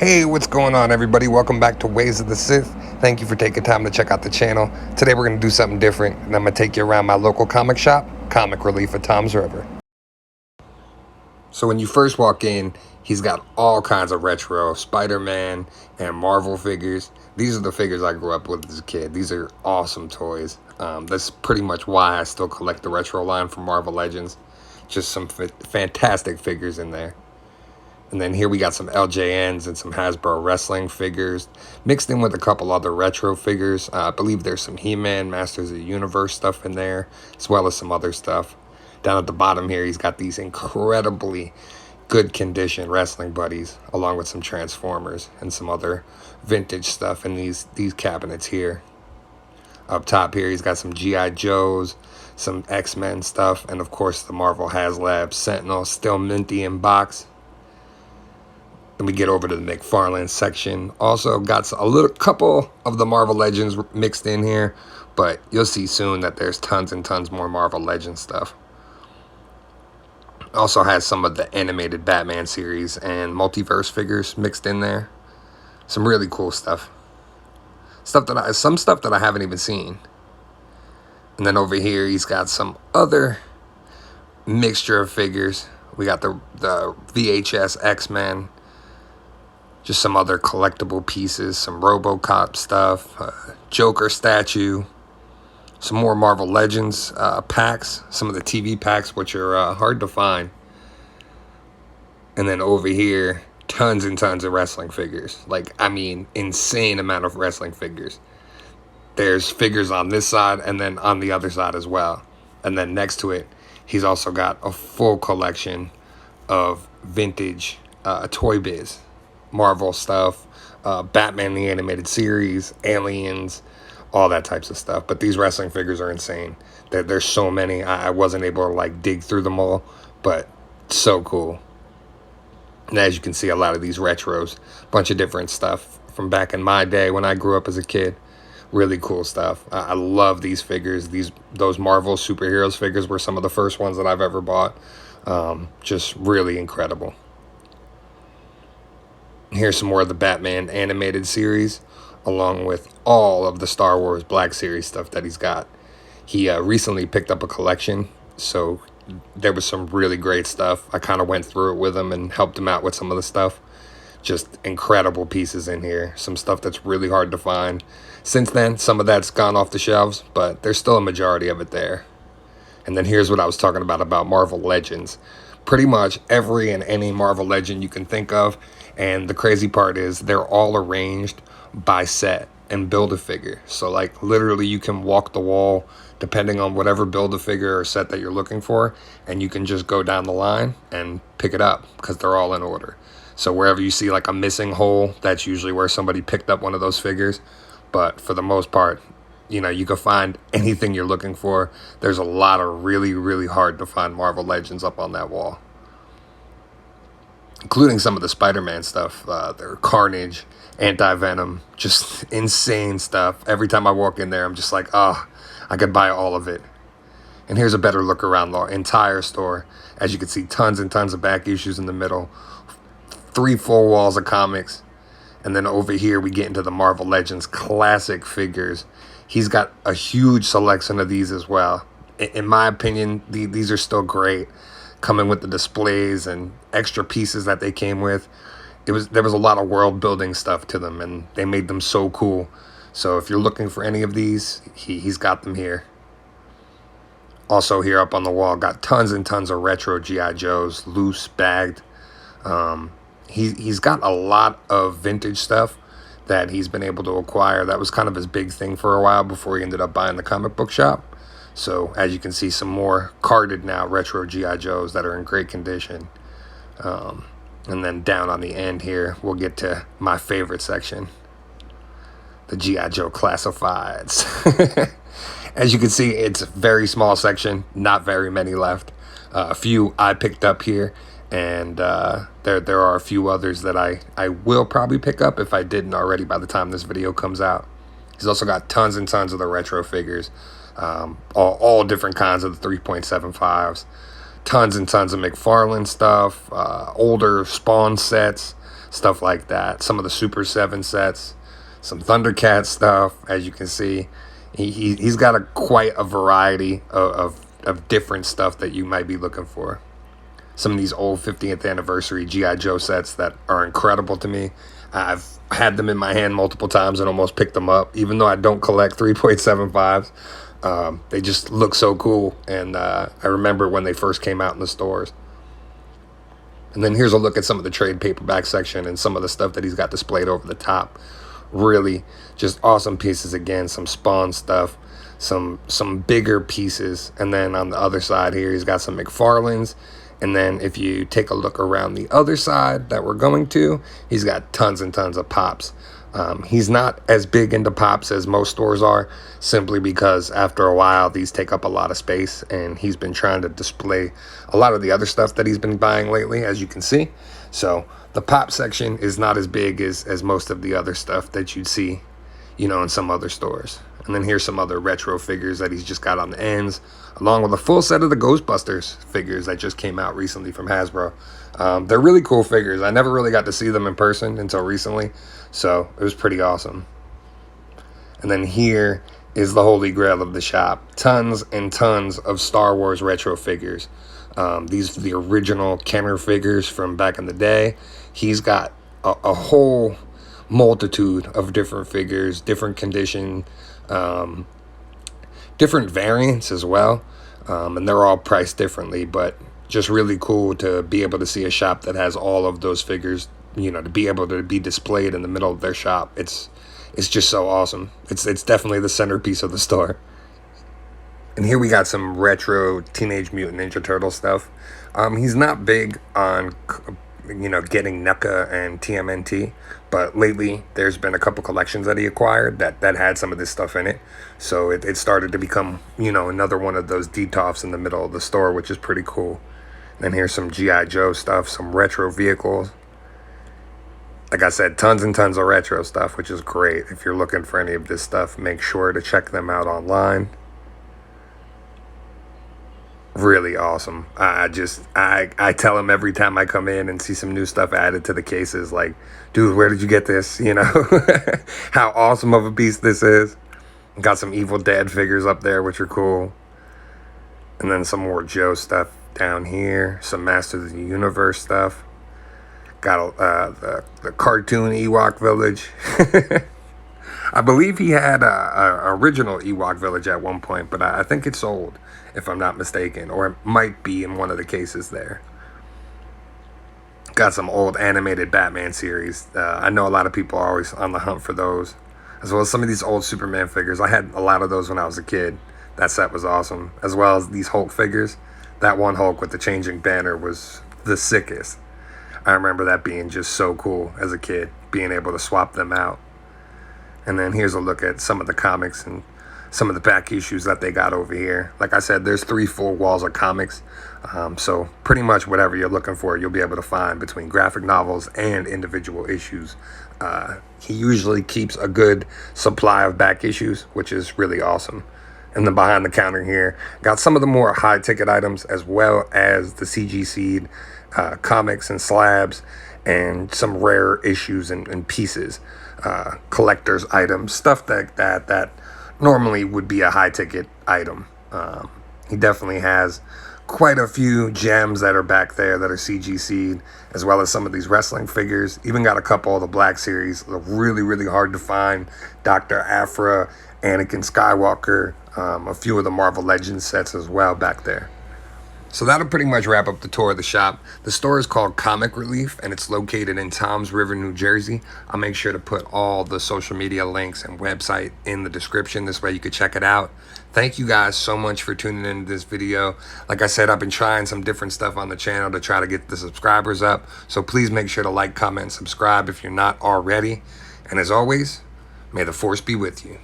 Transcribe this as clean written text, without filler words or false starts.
Hey, what's going on, everybody? Welcome back to Ways of the Sith. Thank you for taking time to check out the channel. Today we're going to do something different, and I'm going to take you around my local comic shop, Comic Relief at Tom's River. So when you first walk in, he's got all kinds of retro Spider-Man and Marvel figures. These are the figures I grew up with as a kid. These are awesome toys. That's pretty much why I still collect the retro line from Marvel Legends. Just some fantastic figures in there. And then here we got some LJNs and some Hasbro wrestling figures, mixed in with a couple other retro figures. I believe there's some He-Man, Masters of the Universe stuff in there, as well as some other stuff. Down at the bottom here, he's got these incredibly good condition wrestling buddies, along with some Transformers and some other vintage stuff in these cabinets here. Up top here, he's got some G.I. Joes, some X-Men stuff, and of course the Marvel HasLab Sentinel, still minty in box. Then we get over to the McFarlane section. Also got a couple of the Marvel Legends mixed in here, but you'll see soon that there's tons and tons more Marvel Legends stuff. Also has some of the animated Batman series and multiverse figures mixed in there. Some really cool stuff. Some stuff that I haven't even seen. And then over here he's got some other mixture of figures. We got the VHS X-Men. Just some other collectible pieces, some RoboCop stuff, Joker statue, some more Marvel Legends packs, some of the TV packs, which are hard to find. And then over here, tons and tons of wrestling figures. Insane amount of wrestling figures. There's figures on this side and then on the other side as well. And then next to it, he's also got a full collection of vintage Toy Biz. Marvel stuff, Batman the Animated Series, Aliens, all that types of stuff. But these wrestling figures are insane. There's so many. I wasn't able to dig through them all, but so cool. And as you can see, a lot of these retros, a bunch of different stuff from back in my day when I grew up as a kid. Really cool stuff. I love these figures. Those Marvel superheroes figures were some of the first ones that I've ever bought. Just really incredible. Here's some more of the Batman animated series, along with all of the Star Wars Black Series stuff that he's got. He recently picked up a collection, so there was some really great stuff. I kind of went through it with him and helped him out with some of the stuff. Just incredible pieces in here. Some stuff that's really hard to find. Since then, some of that's gone off the shelves, but there's still a majority of it there. And then here's what I was talking about Marvel Legends. Pretty much every and any Marvel Legend you can think of. And the crazy part is they're all arranged by set and Build-A-Figure. So literally you can walk the wall depending on whatever Build-A-Figure or set that you're looking for. And you can just go down the line and pick it up because they're all in order. So wherever you see a missing hole, that's usually where somebody picked up one of those figures. But for the most part, you can find anything you're looking for. There's a lot of really, really hard to find Marvel Legends up on that wall. Including some of the Spider-Man stuff. Their Carnage, Anti-Venom, just insane stuff. Every time I walk in there, I'm just I could buy all of it. And here's a better look around the entire store. As you can see, tons and tons of back issues in the middle. 3 full walls of comics. And then over here, we get into the Marvel Legends classic figures. He's got a huge selection of these as well. In my opinion, these are still great. Coming with the displays and extra pieces that they came with. There was a lot of world building stuff to them, and they made them so cool. So if you're looking for any of these, he's got them here. Also here up on the wall, got tons and tons of retro G.I. Joes, loose, bagged. He's got a lot of vintage stuff that he's been able to acquire. That was kind of his big thing for a while before he ended up buying the comic book shop. So as you can see, some more carded now retro G.I. Joes that are in great condition. And then down on the end here, we'll get to my favorite section, the G.I. Joe Classifieds. As you can see, it's a very small section, not very many left. A few I picked up here, and there are a few others that I will probably pick up if I didn't already by the time this video comes out. He's also got tons and tons of the retro figures. All different kinds of the 3.75s, tons and tons of McFarlane stuff, older Spawn sets, stuff like that. Some of the Super 7 sets, some Thundercat stuff, as you can see. He's got quite a variety of different stuff that you might be looking for. Some of these old 50th anniversary G.I. Joe sets that are incredible to me. I've had them in my hand multiple times and almost picked them up, even though I don't collect 3.75s. They just look so cool, and I remember when they first came out in the stores. And then here's a look at some of the trade paperback section and some of the stuff that he's got displayed over the top. Really just awesome pieces again, some Spawn stuff, some bigger pieces. And then on the other side here, he's got some McFarlane's. And then if you take a look around the other side that we're going to, he's got tons and tons of Pops. He's not as big into Pops as most stores are, simply because after a while, these take up a lot of space, and he's been trying to display a lot of the other stuff that he's been buying lately, as you can see. So the Pop section is not as big as most of the other stuff that you'd see, in some other stores. And then here's some other retro figures that he's just got on the ends, along with a full set of the Ghostbusters figures that just came out recently from Hasbro. They're really cool figures. I never really got to see them in person until recently, so it was pretty awesome. And then here is the holy grail of the shop. Tons and tons of Star Wars retro figures. These are the original Kenner figures from back in the day. He's got a whole multitude of different figures, different condition, different variants as well, and they're all priced differently, but just really cool to be able to see a shop that has all of those figures, to be able to be displayed in the middle of their shop. It's just so awesome. It's definitely the centerpiece of the store. And here we got some retro Teenage Mutant Ninja Turtle stuff. He's not big on getting NECA and TMNT, but lately there's been a couple collections that he acquired that had some of this stuff in it. So it started to become, another one of those detoffs in the middle of the store, which is pretty cool. And here's some G.I. Joe stuff, some retro vehicles. Like I said, tons and tons of retro stuff, which is great. If you're looking for any of this stuff, make sure to check them out online. Really awesome. I tell him every time I come in and see some new stuff added to the cases, like, dude, where did you get this? How awesome of a piece this is. Got some Evil Dead figures up there, which are cool. And then some more Joe stuff down here. Some Masters of the Universe stuff. Got the cartoon Ewok Village. I believe he had a original Ewok Village at one point, but I think it sold, if I'm not mistaken, or it might be in one of the cases there. Got some old animated Batman series. I know a lot of people are always on the hunt for those, as well as some of these old Superman figures. I had a lot of those when I was a kid. That set was awesome, as well as these Hulk figures. That one Hulk with the changing banner was the sickest. I remember that being just so cool as a kid, being able to swap them out. And then here's a look at some of the comics and some of the back issues that they got over here. Like I said, there's 3 full walls of comics. So pretty much whatever you're looking for, you'll be able to find between graphic novels and individual issues. He usually keeps a good supply of back issues, which is really awesome. And then behind the counter here, got some of the more high ticket items, as well as the CG Seed comics and slabs, and some rare issues and pieces. Collector's items, stuff that normally would be a high ticket item. He definitely has quite a few gems that are back there that are CG Seed, as well as some of these wrestling figures. Even got a couple of the Black Series, really hard to find. Dr. Aphra, Anakin Skywalker, a few of the Marvel Legends sets as well back there. So that'll pretty much wrap up the tour of the shop. The store is called Comic Relief, and it's located in Toms River, New Jersey. I'll make sure to put all the social media links and website in the description. This way you could check it out. Thank you guys so much for tuning into this video. Like I said, I've been trying some different stuff on the channel to try to get the subscribers up. So please make sure to like, comment, and subscribe if you're not already. And as always, may the Force be with you.